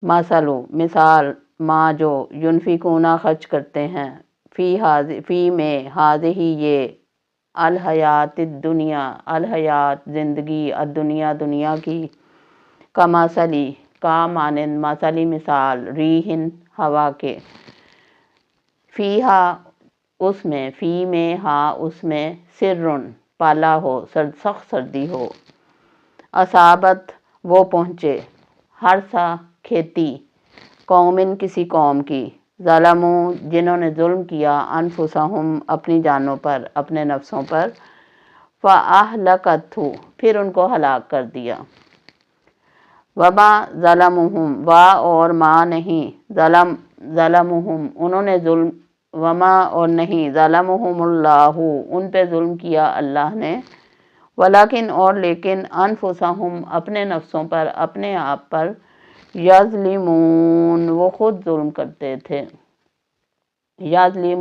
مثلو مثال ما جو ینفقونا خرچ کرتے ہیں فی میں ہی یہ الحیات الدنیا الحیات زندگی الدنیا دنیا کی کمثلی کا مانند مثلی مثال ریحن ہوا کے فیہا اس میں فی میں ہاں اس میں سرن پالا ہو سخت سردی ہو اصابت وہ پہنچے ہر سا کھیتی قومن کسی قوم کی ظلموا جنہوں نے ظلم کیا انفسہم اپنی جانوں پر اپنے نفسوں پر فاہلکتہ پھر ان کو ہلاک کر دیا وما ظلمہم اور ما نہیں ظلمہم انہوں نے ظلم وما اور نہیں ظلمہم اللہ ان پہ ظلم کیا اللہ نے ولیکن اور لیکن انفسہم اپنے نفسوں پر اپنے آپ پر یظلمون وہ خود ظلم کرتے تھے یظلمون